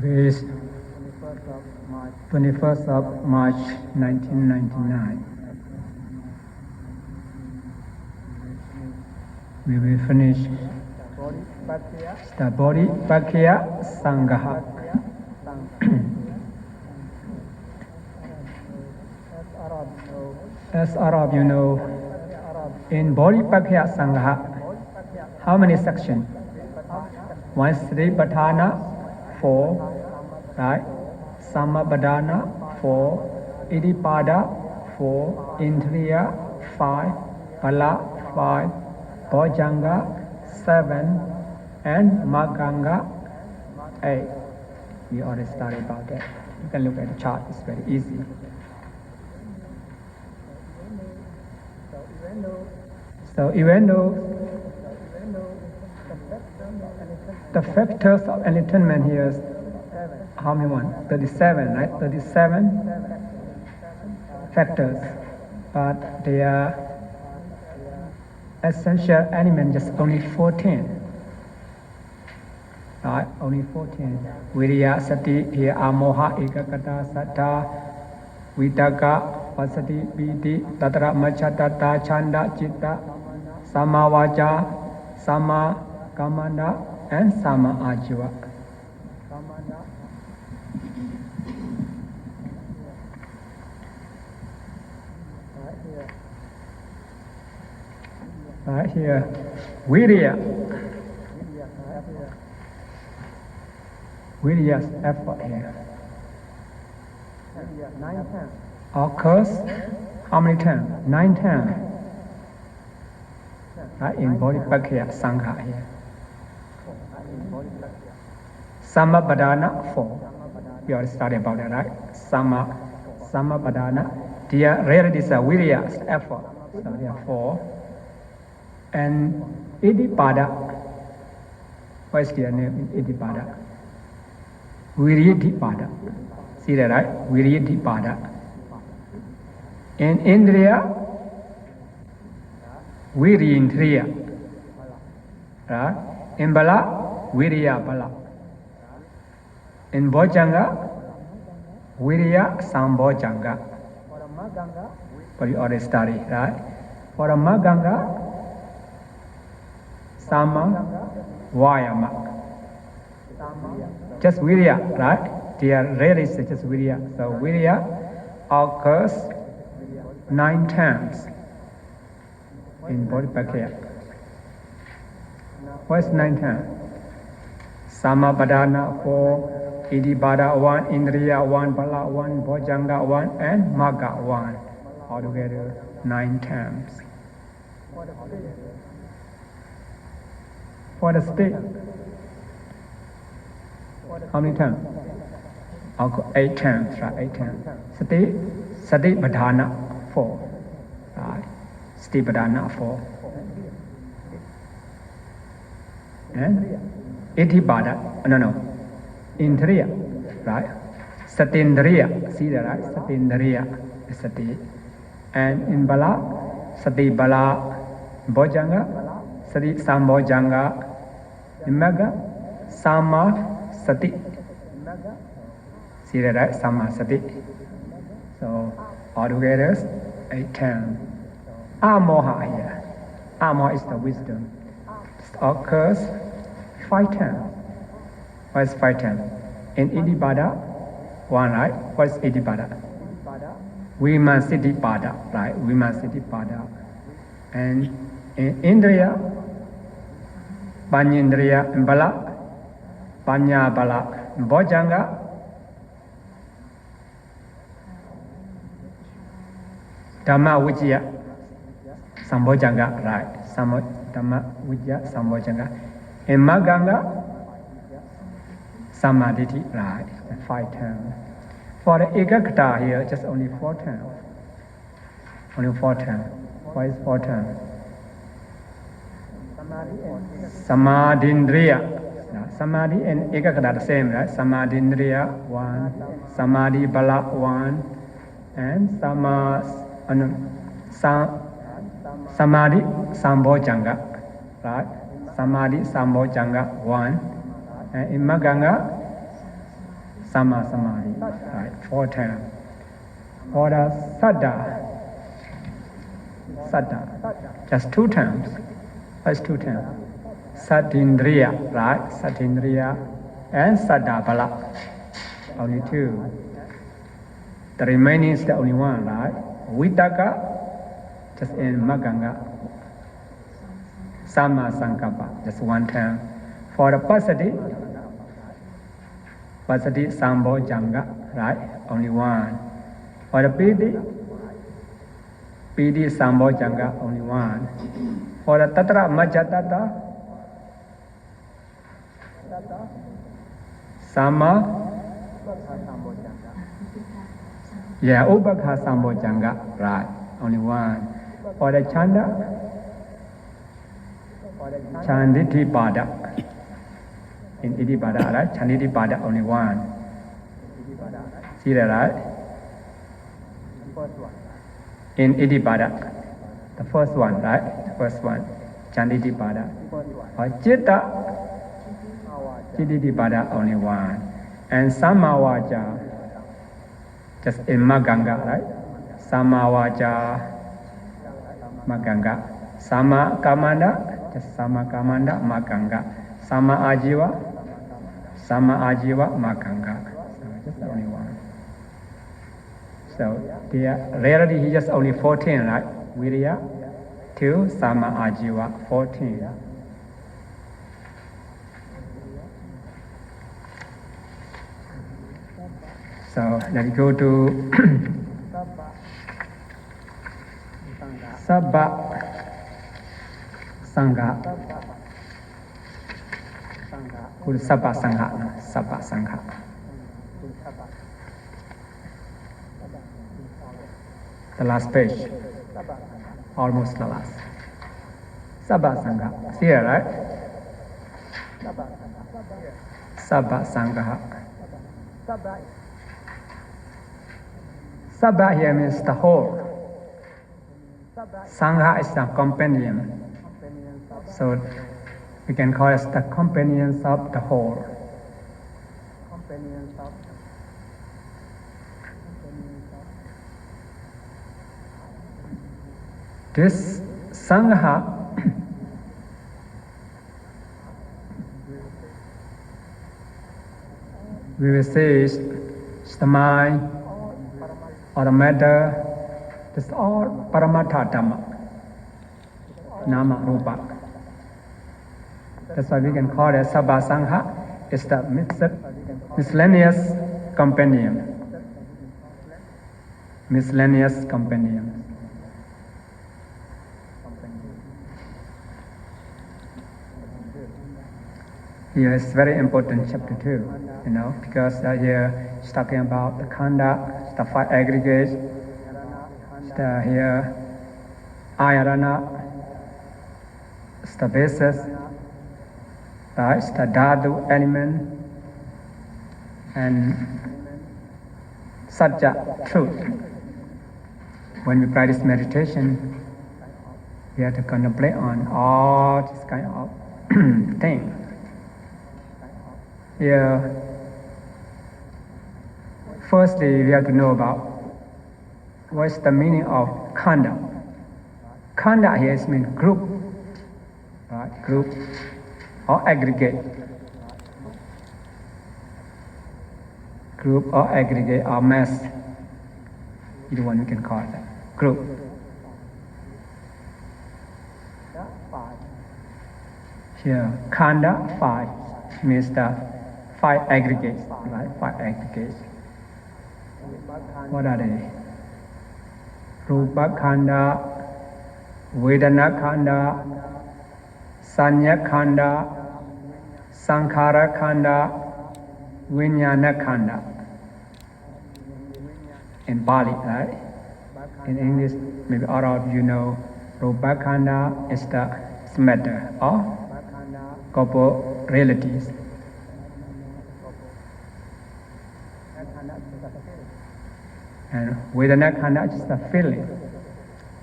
Today is 21st of March 1999. We will finish the body pakkhiya sangaha. As all of you know, in body pakkhiya sangaha, how many sections? One Satipatthana, 4, right? Samappadana, 4, Iddhipada, 4, Indriya, 5, Bala, 5, Bojjhanga, 7, and Magganga, 8. We already studied about that. You can look at the chart, it's very easy. So even though the factors of enlightenment here is how many one? 37, right? 37 factors. But their essential element just only 14. Right? Only 14. Viriya, Sati, here Amoha, Ekakata, Sattha, Vitaka, Pasati, Piti, Tatra, Machatata, Chanda, Chitta, Samavaja, Sama, Kamanda, and Sama Ajiva. Right here, Virya's effort here occurs how many times? 9 times. Right, in body pakkhiya sangha here. Samappadana, 4. We already studied about that, right? Samappadana. Their reality is Virya's effort. So there are 4. And Iddhipada. What is their name in Iddhipada? Viridhipada. See that, right? Viridhipada. In Indriya, Virindriya. Right? In Bala, Virya Bala. In Bojjhanga, Virya Sambojjhanga. But you already studied, right? For a Magganga, Sama Vayama. Just Virya, right? Their really is just Virya. So Virya occurs 9 times in body pakkhiya. What is 9 times? Samappadana, 4, Iddhipada, 1, Indriya, 1, Bala, 1, Bojjhanga, 1, and Magga, 1. Altogether 9 times. For the state, how many times? 8 times, right? 8 times. Satipatthana, 4. Right? Satipatthana, 4. And Iddhipada, no. Indriya, right? Satindriya, see that, right? Satindriya is Sati. And in Bala, Sati Bala, Bojjhanga, Sati Sambojjhanga, in Magga, Sama Sati. See that, right? Sama Sati. So altogether 8 times. Amoha here. Amoha is the wisdom. It occurs 5 times. What is 5 times? In Iddhipada, 1, right? What is Iddhipada? Vimansitipada, right? Vimansitipada. And in Indriya, Panyindriya, and Bala, Panya Bala, Bojjhanga, Dhamma Vijaya, Sambojjhanga, right? Dhamma Vijaya, Sambojjhanga. In Magganga, Samadhi, right? 5 times. For the Ekakata here, just only 4 times. Only 4 times. Why is 4 times? Samadhindriya. Samadhi and Ekakata the same, right? Samadhindriya, 1. Samadhi Bala, 1. And Samadhi Sambojjhanga, right? Samadhi Sambojjhanga, 1. And in Magganga, Sama Samadhi, right? 4 terms. For the Saddha, just 2 terms. First 2 terms. Sattindriya, right? Sattindriya and Saddha Bala. Only 2. The remaining is the only one, right? Vitaka, just in Maganga. Sama Sankappa, just 1 term. For the Pasati Sambo Janga, right? Only 1. For the Pidi Sambo Janga, only 1. For the Tatra Majatata, Sama, Ubakha Sambo Janga, right? Only 1. For the Chanda, Chanditi Pada. In Idipada, right? Chanditi Pada, only 1. See that, right? In Idipada, the first one, right? The first one, Chanditi Pada. Or Chititi Pada, only 1. And Samawaja, just in Maganga, right? Samawaja, Maganga. Sama Kamanda, just Sama Kamanda, Maganga. Sama Ajiva, Maganga. So just only 1. So rarely he just only 14, right? Virya, 2, Sama Ajiva, 14. So let's go to Sabba Sangha. Sabba Sangha. The last page. Almost the last. Sabba Sangha. See here, right? Sabba Sangha. Sabba here means the whole. Sangha is the companion. So we can call it the companions of the whole. This Sangha we will say is the mind or the matter. This is all Paramatha Dhamma, Nama Rupa. That's why we can call it Sabba Sangha. It's the miscellaneous companion. Miscellaneous companion. Here is very important chapter 2, because here it's talking about the khanda, the 5 aggregates, here ayarana, it's the basis, it's the dhatu element, and satya, truth. When we practice meditation, we have to contemplate on all this kind of things. Here, firstly, we have to know about what's the meaning of khanda. Khanda here means group, right? Group or aggregate. Group or aggregate or mass. Either one we can call it. Group. Here, khanda 5 means the 5 aggregates, right? 5 aggregates. What are they? Rupa khanda, Vedana khanda, Sanya khanda, Sankhara khanda, Vijnana khanda. In Pali, right? In English, maybe all of you know, Rupa khanda is the matter or couple realities. And Vedana khanda is the feeling.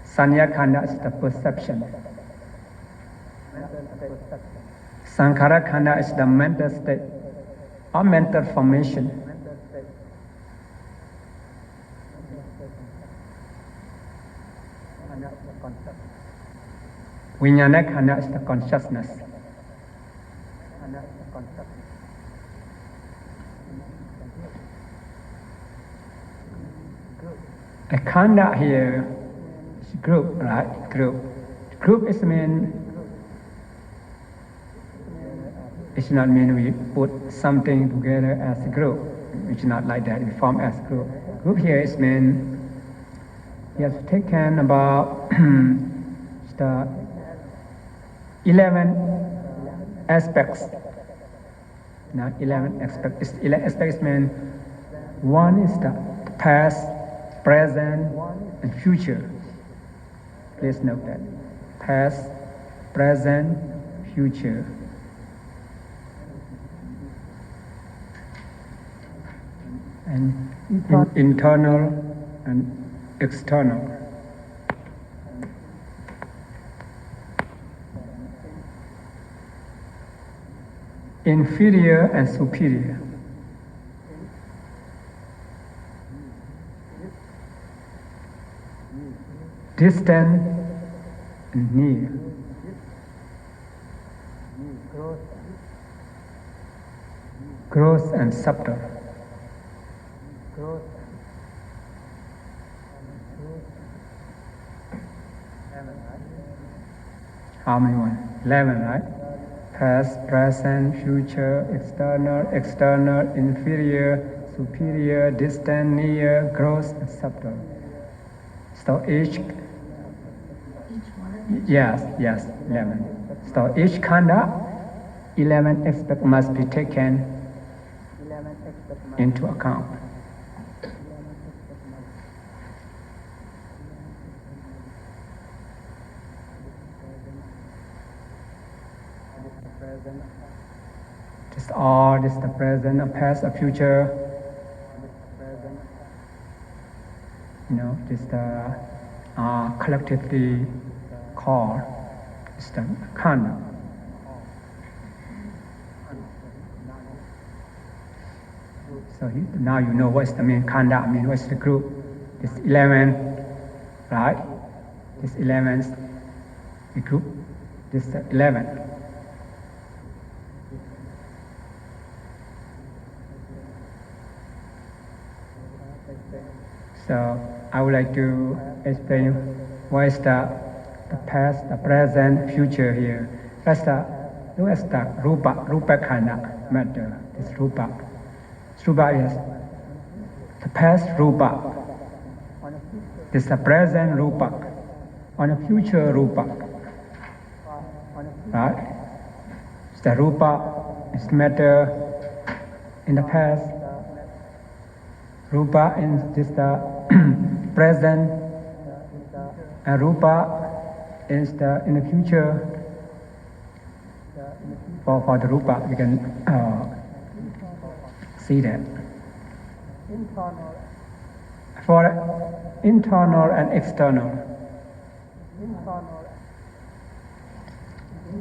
Sanya khanda is the perception. Sankhara khanda is the mental state or mental formation. Vijnana khanda is the consciousness. A khanda here is group, right? Group. Group is mean. It's not mean we put something together as a group. It's not like that. We form as a group. Group here is mean. We have taken about the 11 aspects. Now 11 aspects. 11 aspects mean one is the past, present, and future. Please note that. Past, present, future. And internal and external. Inferior and superior. Distant and near. Gross and subtle. How many one? 11, right? Past, present, future, external, inferior, superior, distant, near, gross, and subtle. So each yes, 11. So each khanda, 11 aspects must be taken into account. Just all, this the present, a past, a future. You know, just collectively called is the khanda. So now you know what's the main khanda. I mean, what's the group? This 11, right? This 11 is the group. This 11. So I would like to explain what is the past, the present, future here. Look at the rupa khanda matter. This rupa. Rupa is the past rupa. This is the present rupa. On the future rupa. Right? The rupa is matter in the past. Rupa is the present, and rupa is in the future. For the rupa, we can see that. For internal and external,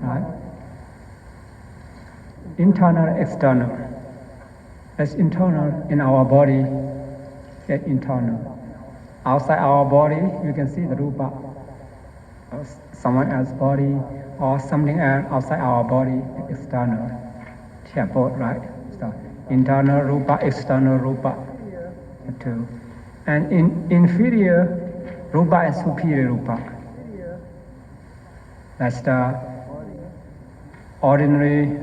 right? Internal and external. As internal in our body, that internal. Outside our body, you can see the rupa of someone else's body or something else outside our body, external. Yeah, both, right? So internal rupa, external rupa, the two. And in inferior rupa and superior rupa. That's the ordinary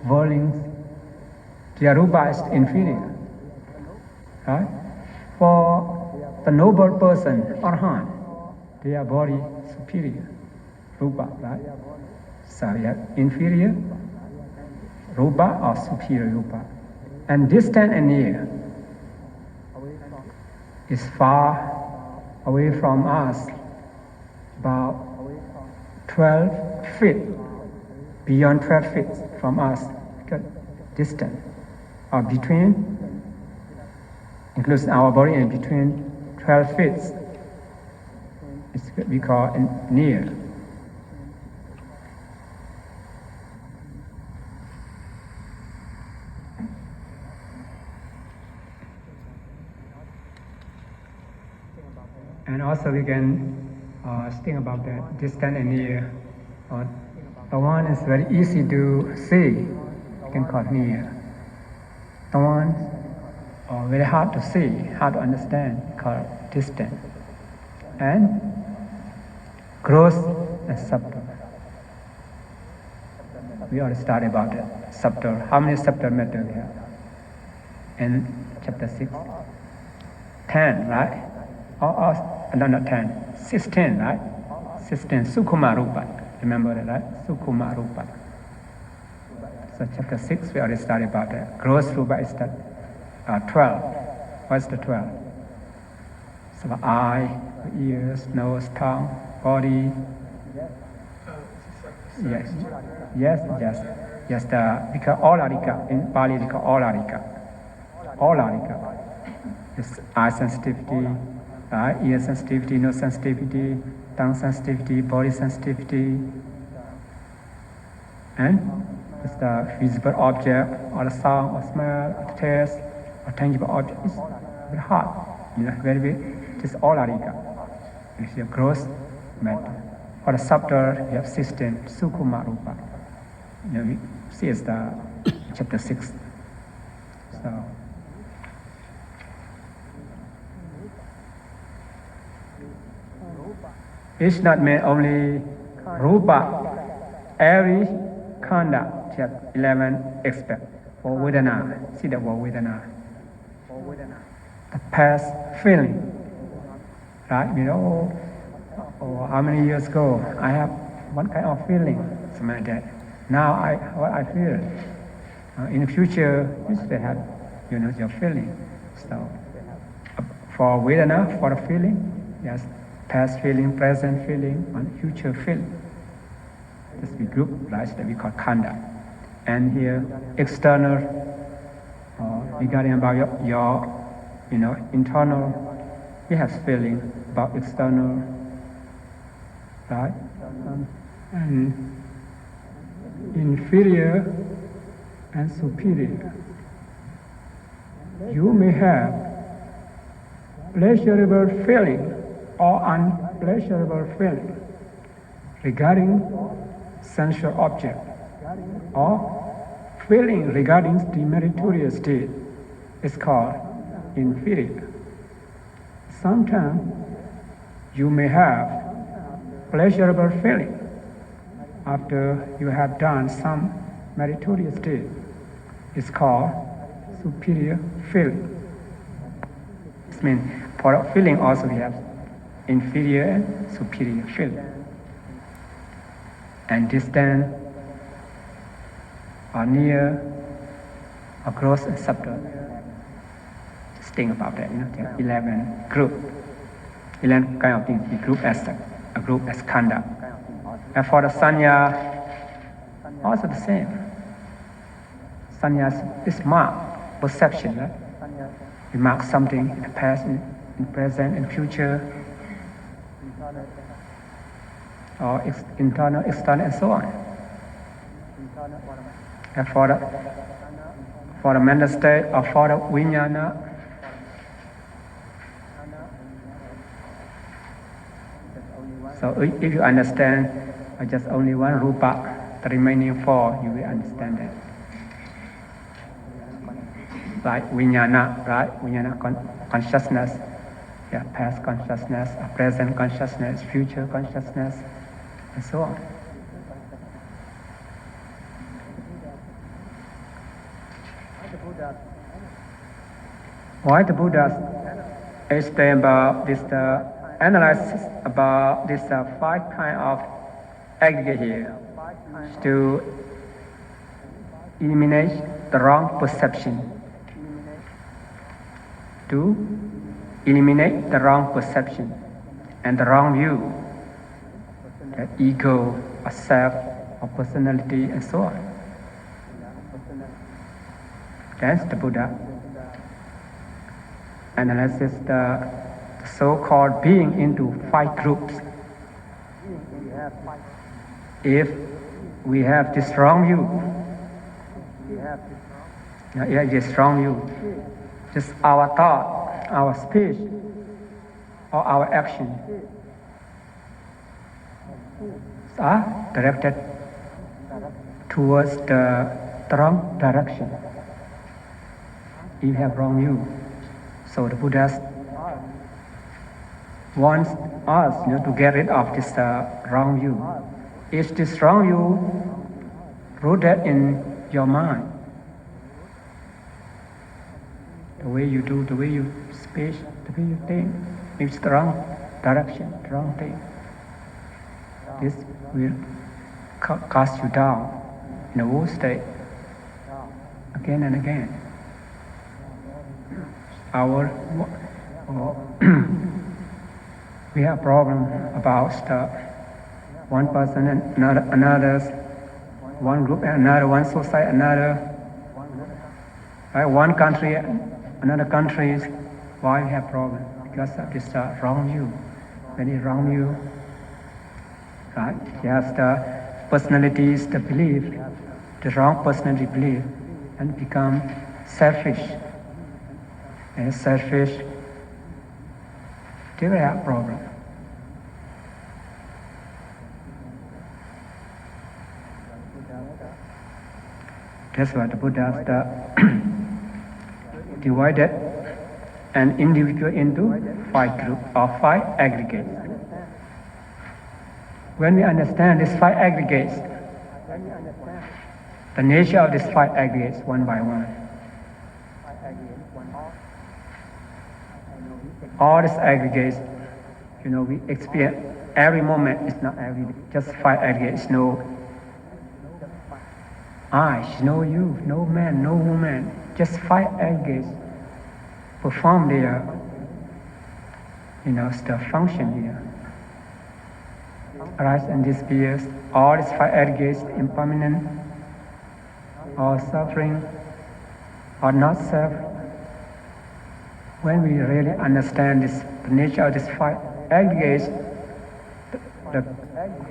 worldlings. Their rupa is inferior, right? For the noble person, arhat, their body superior, rupa, right? So we have inferior rupa or superior rupa. And distant and near is far away from us, about 12 feet, beyond 12 feet from us, distant, or between, includes our body and between 12 feet. It's what we call near. And also we can think about that distant and near Or the one is very easy to see, you can call near. The one very hard to see, hard to understand, called distant. And gross and subtle. We already studied about it. Subtle. How many subtle matter we have? In chapter 6? 10, right? No, not 10. 16, right? 16. Sukhuma Rupa. Remember that, right? Sukhuma Rupa. So chapter 6, we already studied about that. Gross Rupa is that 12. What's the 12? So the eye, the ears, nose, tongue, body. Yes. Because Aularika, in Pali they call Aularika. It's eye sensitivity, ear sensitivity, nose sensitivity, tongue sensitivity, body sensitivity, and it's the visible object, or the sound, or smell, or taste, or tangible object. It's very hard, very big. It's Aularika. It's your gross matter. For the subtle, you have system, Sukhuma Rupa. We see it's the chapter 6. So, it's not meant only Rupa. Every khanda, chapter 11, expect for Vedana. See the word Vedana. The past feeling. Right? How many years ago I have one kind of feeling, something like that. Now what I feel. In the future, you still have, your feeling. So, for Vedana, for the feeling, yes, past feeling, present feeling, and future feeling. This we group, right, that we call khanda. And here, external, regarding about your internal, we have feeling about external, right? And inferior and superior. You may have pleasurable feeling or unpleasurable feeling regarding sensual object, or feeling regarding the meritorious state is called inferior. Sometimes you may have pleasurable feeling after you have done some meritorious deed. It's called superior feeling. This means for feeling also we have inferior and superior feeling. And distant or near or gross and subtle. Just think about that, 11 group. 11 kind of things we group as a group as khanda. And for the sanya, also the same. Sanya is mark, perception, right? We mark something in the past, in present, in future, or internal, external, and so on. And for the mental state or for the vijnana, so if you understand just only one rupa, the remaining four you will understand that. Like vijnana, right? Vijnana consciousness, past consciousness, present consciousness, future consciousness, and so on. Why the Buddha explain about this, analysis about this 5 kind of aggregate here to eliminate the wrong perception, to eliminate the wrong perception and the wrong view, the ego, or self, or personality, and so on. That's the Buddha. Analyzes the so-called being into 5 groups. If we have this strong view, this strong view, just our thought, our speech, or our action. are directed towards the wrong direction. You have wrong view. So the Buddha wants us to get rid of this wrong view. Is this wrong view rooted in your mind? The way you do, the way you speak, the way you think, it's the wrong direction, the wrong thing. This will cast you down in a woe state again and again. We have problem about one person and another, one group and another, one society, another, right? One country, another country. Why we have problem? Because of this wrong view. Very wrong view. Right? Yes, the personalities, the belief, the wrong personality belief, and become selfish. And selfish, they will have problem. That's why the Buddha divided an individual into 5 groups or 5 aggregates. When we understand these 5 aggregates, the nature of these 5 aggregates one by one, all these aggregates, we experience every moment. It's not every day. Just 5 aggregates. No I, no you, no man, no woman. Just 5 aggregates perform their, the function here. Arise and disappears. All these 5 aggregates, impermanent, or suffering, or not self. When we really understand the nature of these 5 aggregates, the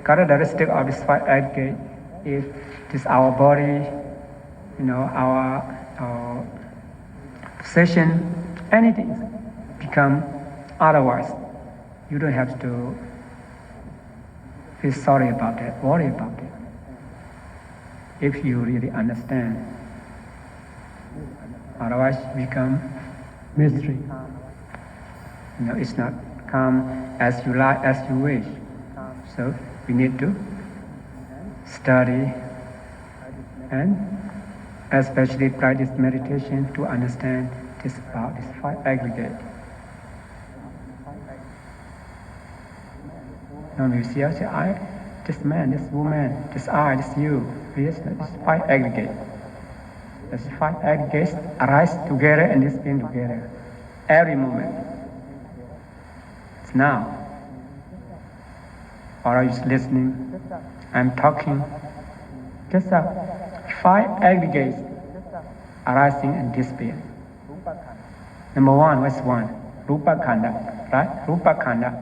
characteristic of these 5 aggregates is this our body, our possession, anything become otherwise. You don't have to feel sorry about it, worry about it. If you really understand, otherwise become mystery. It's not come as you like, as you wish. So we need to study and especially practice meditation to understand this about this 5 aggregate. Now you see, I, this man, this woman, this I, this you, this 5 aggregate. These 5 aggregates arise together and disappear together every moment. It's now. Or are you listening? I'm talking. Just 5 aggregates arising and disappearing. Number 1, what's 1? Rupa khanda, right? Rupa khanda.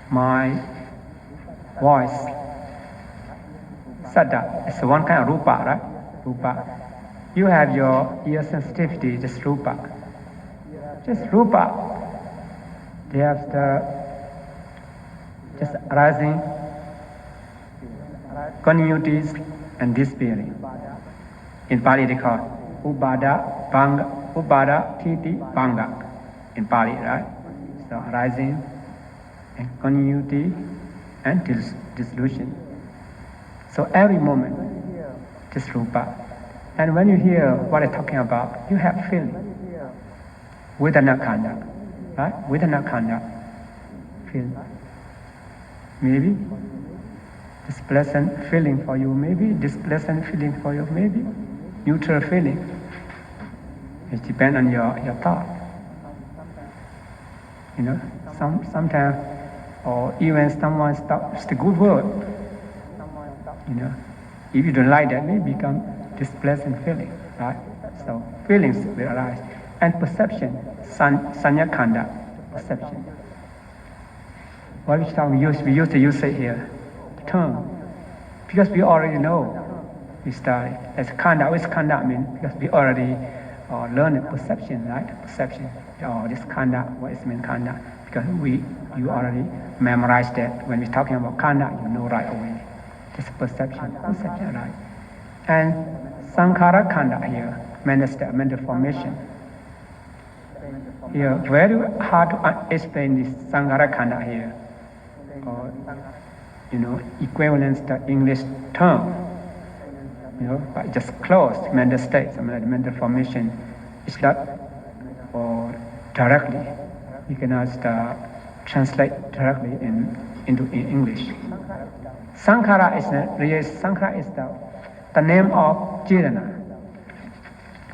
My voice. Sada. It's one kind of rupa, right? Rupa. You have your ear sensitivity, just rupa. Just rupa. They have just arising, continuities and disappearing. In Pali they call Ubada, Banga, Ubada, Titi, Banga. In Pali, right? So arising and continuity and dissolution. So every moment, just rupa. And when you hear what I'm talking about, you have feeling. Vedana khanda, right? Vedana khanda, feeling. Maybe this pleasant feeling for you, maybe this pleasant feeling for you, maybe neutral feeling. It depends on your thought. Sometimes, or even someone stops the good word. If you don't like that, may become displeasant feeling, right? So feelings will arise. And perception, sanya khanda, perception. Which time we use to use it here, term, because we already know. We study. As khanda, what does khanda mean? Because we already or learn perception, right? Perception, or this khanda, what is mean khanda? Because you already memorized that. When we're talking about khanda, you know right away. This perception, right? And sankhara khanda here, mental formation. Here, very hard to explain this sankhara khanda here. Or, equivalence to English term. But just closed mental state, something like mental formation. It's not directly. You cannot translate directly into English. Sankhara is the name of Chetana.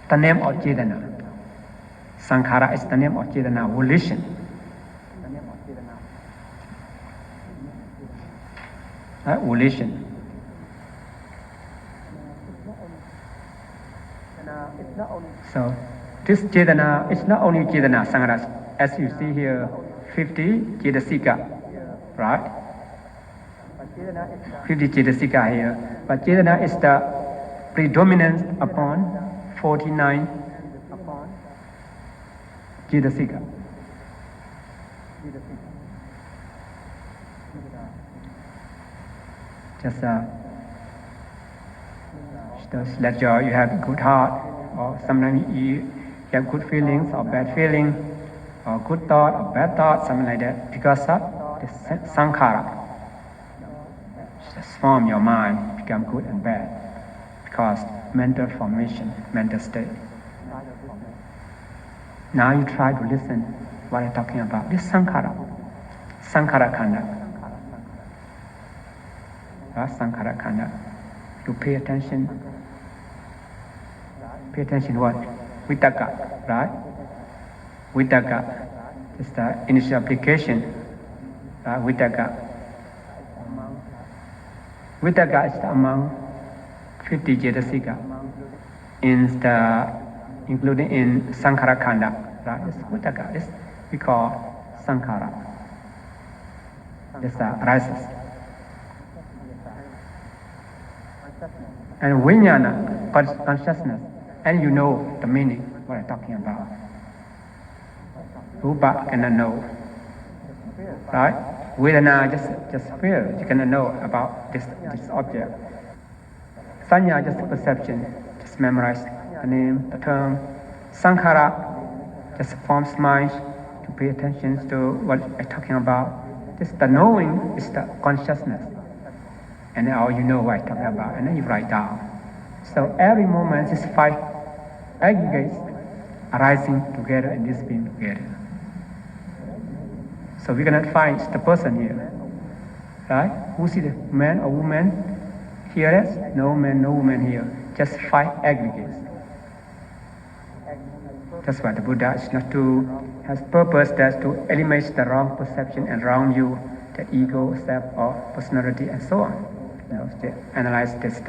The name of Chetana. Sankhara is the name of Chetana, volition. Volition. So this Chetana is not only Chetana, Sankhara, as you see here, 50 Cetasika, right? 50 Cetasika here, but Chetana is the predominance upon 49 Cetasika. Just let you have good heart, or sometimes you have good feelings or bad feeling, or good thought or bad thought, something like that, because of the sankhara. Just form your mind, become good and bad, because mental formation, mental state. Now you try to listen what I'm talking about. This sankhara khanda. Sankhara khanda. You pay attention. Pay attention what? Vitaka, right? Vitaka is the initial application. Vitaka. Vitaka is among 50 Cetasika, including in Sankhara khanda. Right? This Vitaka is we call Sankhara. This arises. And Vijnana, consciousness, and you know the meaning, what I'm talking about. Rupa cannot know. Right? Vedana just feel, you cannot know about this object. Sanya just perception, just memorize the name, the term. Sankhara just forms mind to pay attention to what I'm talking about. This the knowing is the consciousness. And now you know what I'm talking about, and then you write down. So every moment is 5 aggregates arising together and this being together. So we cannot find the person here, right? Who see the man or woman here? Is no man, no woman here. Just 5 aggregates. That's why the Buddha is not has purpose that to eliminate the wrong perception and wrong view, the ego, self, or personality, and so on. To analyze this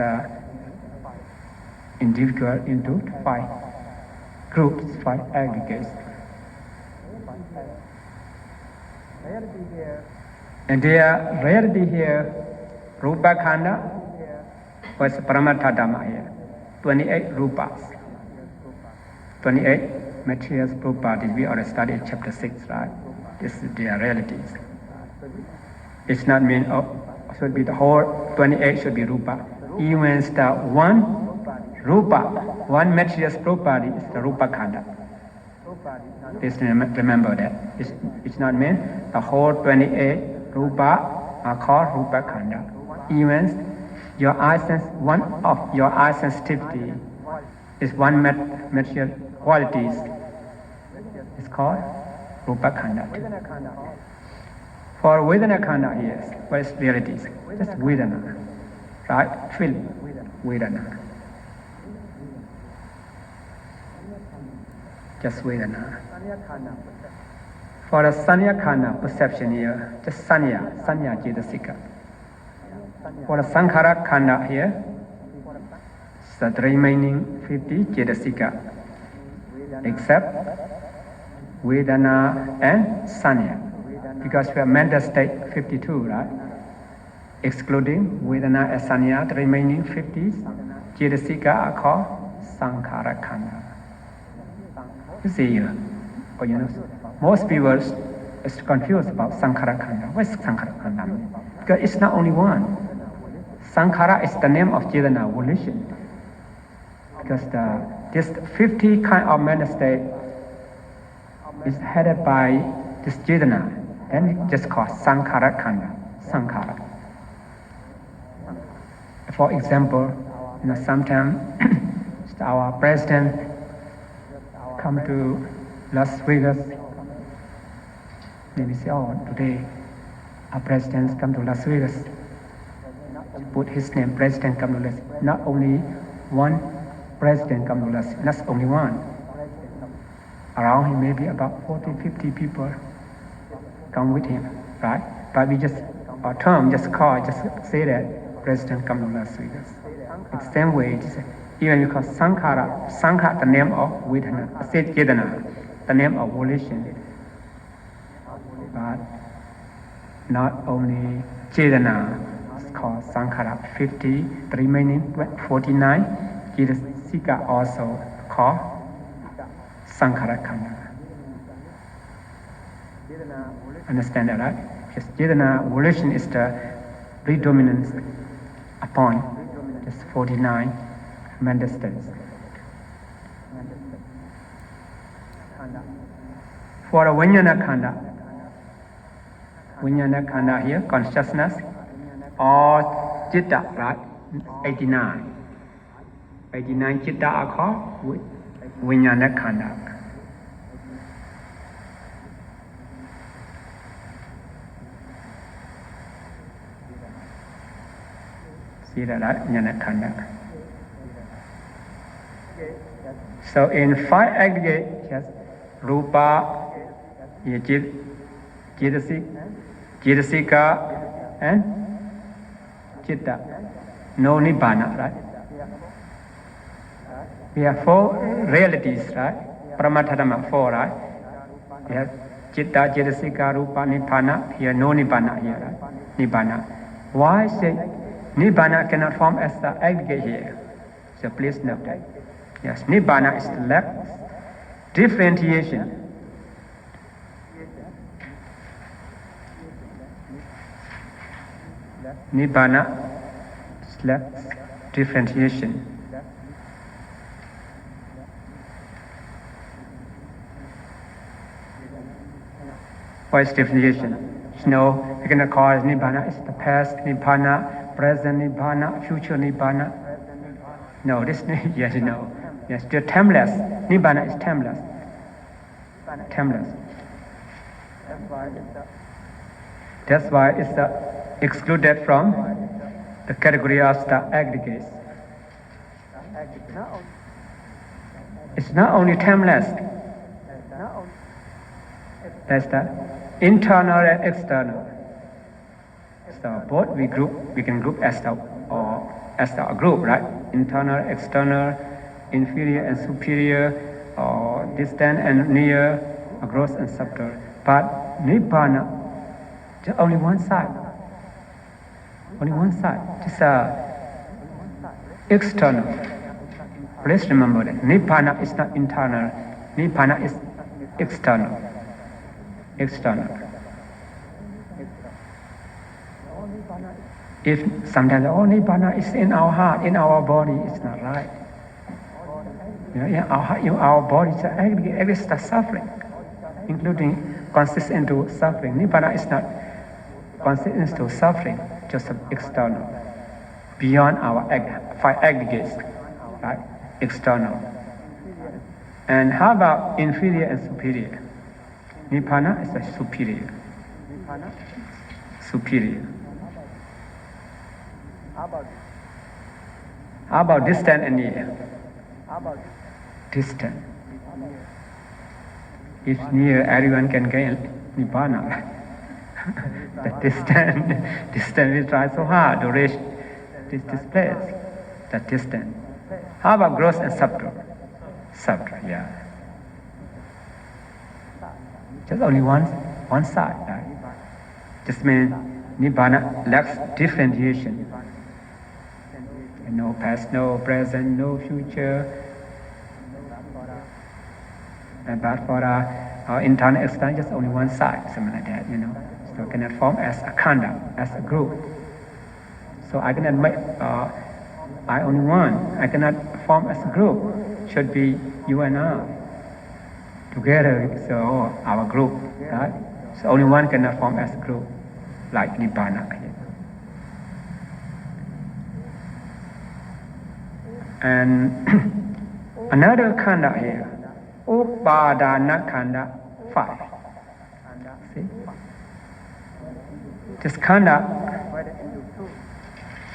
individual into 5 groups, 5 aggregates. And their reality here, Rupa Khanda was Paramatha Dhamma here. 28 Rupas. 28 materials properties we already studied in chapter 6, right? This is their realities. It's not mean, should be the whole 28 should be Rupa. Even the one Rupa, one material property is the Rupa Khanda. Please remember that. It's not mean the whole 28 Rupa are called Rupa Khanda. Even your eye sense, one of your eye sensitivity is one material qualities. It's called Rupa Khanda. For Vedana Khanda, yes, what is realities? Just Vedana, right? Feel Vedana. Just Vedana. For the Sanya Khanda perception here, just Sanya Cetasika. For the Sankhara Khanda here, the remaining 50 Cetasika, except Vedana and Sanya. Because we have mental state 52, right? Excluding Vedana and Sanya, the remaining 50 Cetasika are called Sankhara Khanda. You see, most people is confused about Sankhara Khanda. What is Sankhara Khanda? Because it's not only one. Sankhara is the name of Chetana volition. Because this 50 kind of mental state is headed by this Chetana. Then it's just called Sankhara Khanda. Sankhara. For example, sometimes our president come to Las Vegas. Then we say, today our president come to Las Vegas. Put his name, president come to Las Vegas. Not only one president come to Las Vegas, that's only one. Around him maybe about 40, 50 people come with him, right? But we just, our term just say that president come to Las Vegas. It's the same way, even because Sankhara, the name of Vedana, Chetana, the name of volition. But not only Chetana, it's called Sankhara 50, the remaining 49, Cetasika also called Sankhara Khanda. Understand that, right? Because Chetana volition is the predominance upon this 49 mental states. For a Vijnana Khanda here, consciousness, or Chitta, right? 89. 89 Chitta are called Vijnana Khanda. See that, right? Vijnana Khanda. So in 5 aggregate, yes, Rupa, Cetasika, and Chitta. No Nibbana, right? We have 4 realities, right? Paramatthadhamma, 4, right? We have Chitta, Cetasika, Rupa, Nibbana. Here, no Nibbana here, right? Nibbana. Why say Nibbana cannot form as the aggregate here? So please note that. Yes, Nibbana is the lack differentiation. Nibbana lacks differentiation. What is differentiation? We cannot call it Nibbana. It's the past Nibbana, present Nibbana, future Nibbana. No, this yes, no. Yes, they're timeless. Nibbana is timeless. Timeless. That's why it's excluded from the category of the aggregates. It's not only timeless. That's the internal and external. So both we can group as a group, right? Internal, external, inferior and superior, or distant and near, gross and subtle. But Nibbana, just only one side. Only one side. Just external. Please remember that Nibbana is not internal. Nibbana is external. External. If sometimes Nibbana is in our heart, in our body, it's not right. In our body, it's the suffering, including consists into suffering. Nibbana is not consists into suffering, just external, beyond our 5 aggregates, right? External. And how about inferior and superior? Nibbana is a superior. Superior. How about distant and near? Distant. If near, everyone can gain Nibbana. The distant will try so hard to reach this place. The distant. How about gross and subtle? Subtle, yeah. Just only one side, right? Just means Nibbana lacks differentiation. No past, no present, no future. But for internal external, just only one side, something like that, So cannot form as a khanda, as a group. So I cannot make I only one. I cannot form as a group. Should be you and I together. So our group, right? So only one cannot form as a group, like nibbana. And another khanda here, upadana khanda 5. See? This khanda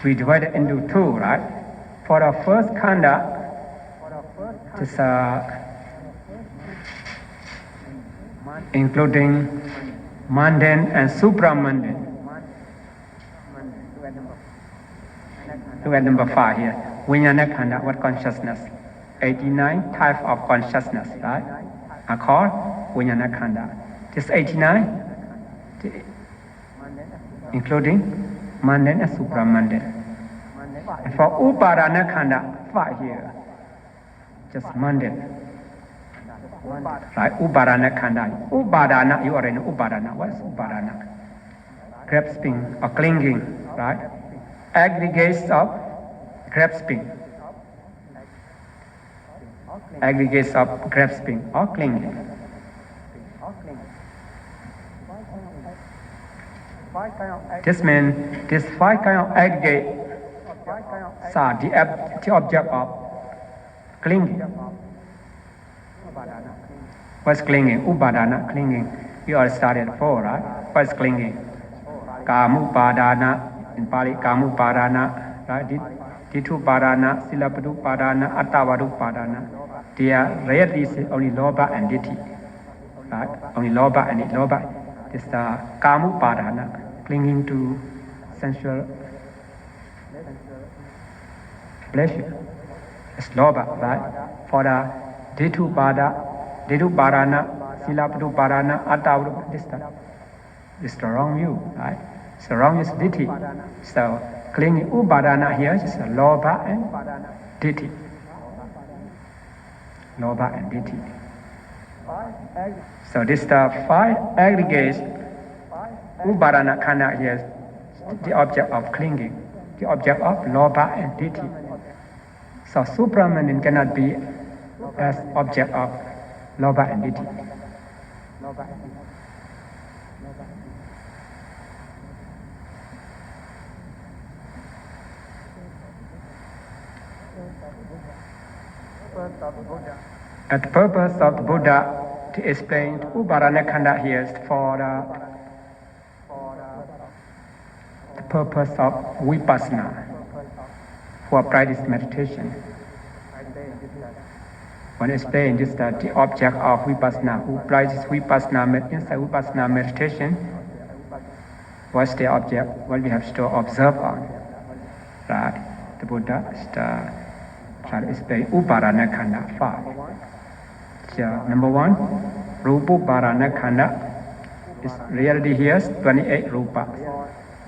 we divided into 2, right? For the first khanda, just including mundane and supramundane. Look at number 5 here. Vijnana khanda, what consciousness? 89 types of consciousness, right? Are called Vijnana khanda. This 89, including mundane and supramundane. And for upadana khanda, 5 here, just mundane. Right? Upadana khanda. Upadana, you already know upadana. What is upadana? Grasping or clinging, right? Aggregates of grasping. Aggregates of grasping or clinging. This means this 5 kind of aggregate are the object of clinging. What's clinging? Upadana, clinging. You all started 4, right? What's clinging? Kamupadana, in Pali, Kamupadana, right? Dithupadana, Silapadupadana, Attavadupadana. They are rarely only Lobha and Ditti. Right? Only Lobha and Lobha. This is the Kamupadana, clinging to sensual pleasure. It's Lobha, right? For the Dithupadana, Silapadupadana, Attavadupadana, this is the wrong view, right? So wrong is Ditti. So clinging upadana here is Lobha and Ditti. Lobha and Ditti. So this is the 5 aggregates. Upadana khanda here is the object of clinging, the object of Lobha and Ditti. So supramundane cannot be as object of Lobha and Ditti. And the purpose of the Buddha to explain upadana khanda here is for the purpose of vipassana, for practice meditation. When explained this that the object of vipassana, who practices vipassana inside vipassana meditation, what's the object? What we have to observe on, right? The Buddha is try to explain upadana khanda 5. So, number 1, rupupadana khanda is reality here is 28 rupa.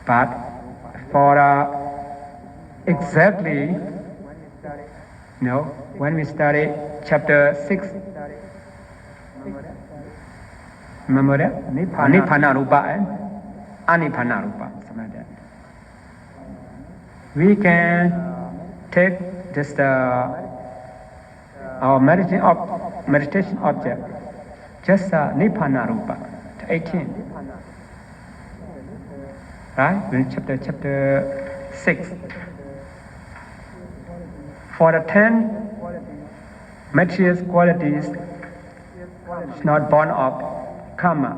But for exactly, when we study chapter 6, remember that? Nibbana rupa and anibbana rupa, something like that. We can take just our meditation object, just nibbana rupa, 18. Right? In chapter 6. For the 10 material qualities, it's not born of karma,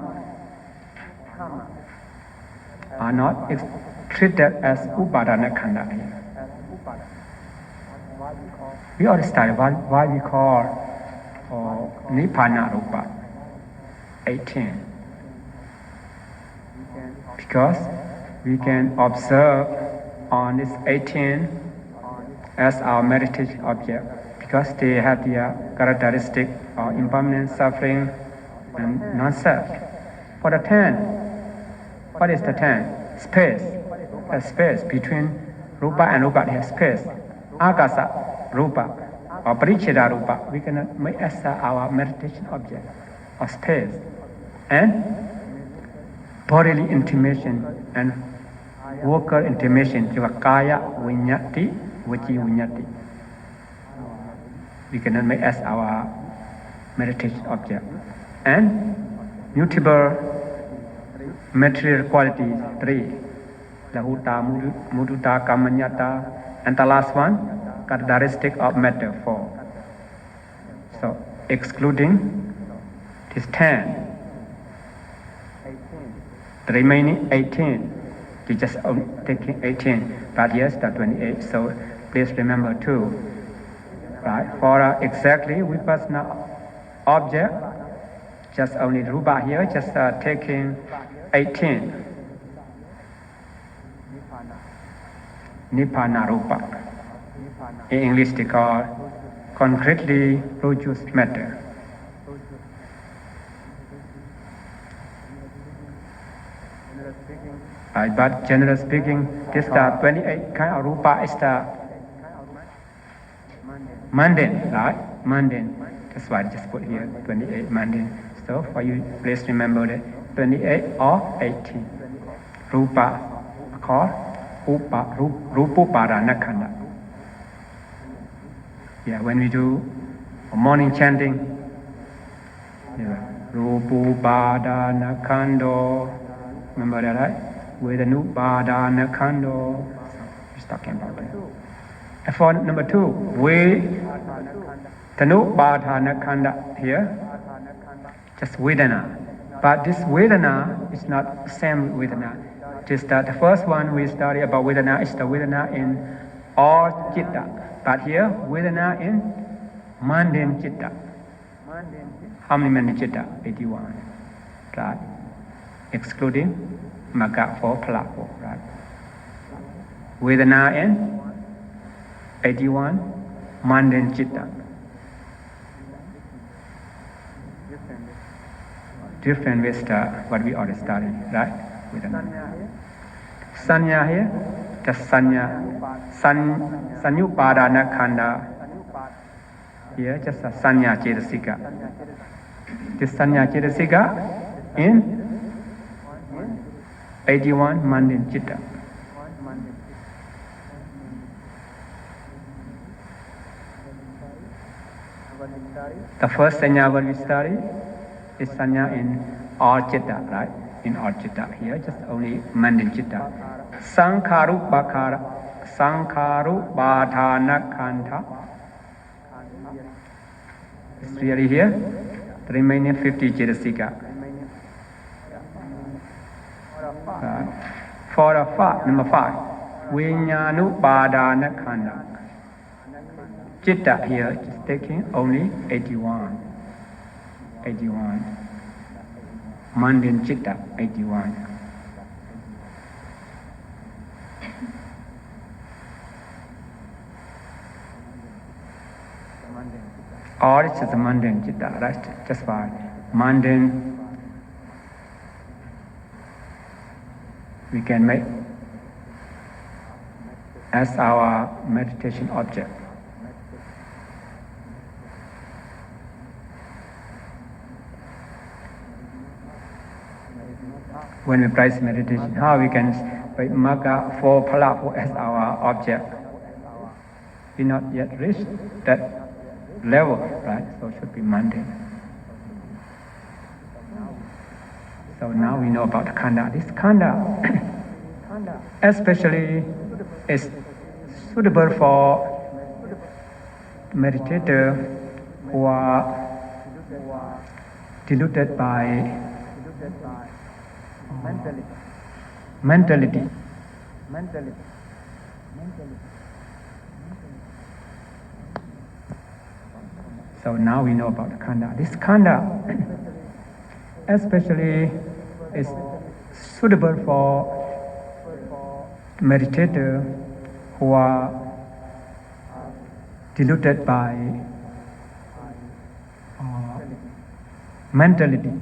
are not treated as upadana khanda. We already studied why we call nibbana rupa 18. Because we can observe on this 18 as our meditation object, because they have the characteristic of impermanence, suffering, and non-self. For the 10, what is the 10? Space. A space between rupa and rupa, there's space. Akasa, rupa. or paricheda rupa, we cannot make as our meditation object or space. And bodily intimation and vocal intimation, kaya vinyati, vachi vinyati, we cannot make as our meditation object. And mutable material qualities, 3, lahuta, mudita, kamanyata, and the last one, characteristic of matter, 4. So excluding this 10, the remaining 18, you just taking 18, but yes, the 28. So please remember 2, right? For exactly vipassana object, just only rupa here, just taking 18. Nibbana rupa. In English they call concretely produced matter. But generally speaking, this 28 kind of rupa is the mundane, right? Mundane. That's why I just put here 28 mundane. So for you, please remember that 28 or 18. Rupa called Rupuparana khanda. Yeah, when we do morning chanting, Rupuparana khando. Remember that, right? Vedanupadana khando. So he's talking about that. And for number 2, Vedanupadana khanda here, just Vedana. But this Vedana is not the same Vedana. Just that the first one we study about Vedana is the Vedana in all Chitta. But here, Vedana in mundane Chitta. How many mundane Chitta? 81. Right? Excluding Magga 4, Phala 4. Right? Vedana in 81 mundane Chitta. Different with what we already studied, right? Vedana. Sanya here, just Sanya. Sanyupadana khanda. Here, just a Sanya Chetasika. This Sanya Chetasika in 81 mundane Chitta. The first Sanya what we study is Sanya in all Chitta, right? In all Chitta. Here, just only mundane Chitta. Sankharupadhana khanda. It's really here. The remaining 50 Chetasika. For the number 5, Vinyanupadana khanda. Chitta here is taking only 81. 81. Mundane Chitta, 81. Or it's just a mundane Chitta, right? Just fine. Mundane, we can make as our meditation object. When we practice meditation, how we can make Magga 4, Phala 4 as our object? We not yet reached that level, right? So it should be mundane. So now we know about the khanda. This khanda especially is suitable for meditator who are deluded by mentality. So now we know about the khanda. This khanda especially is suitable for meditator who are deluded by mentality.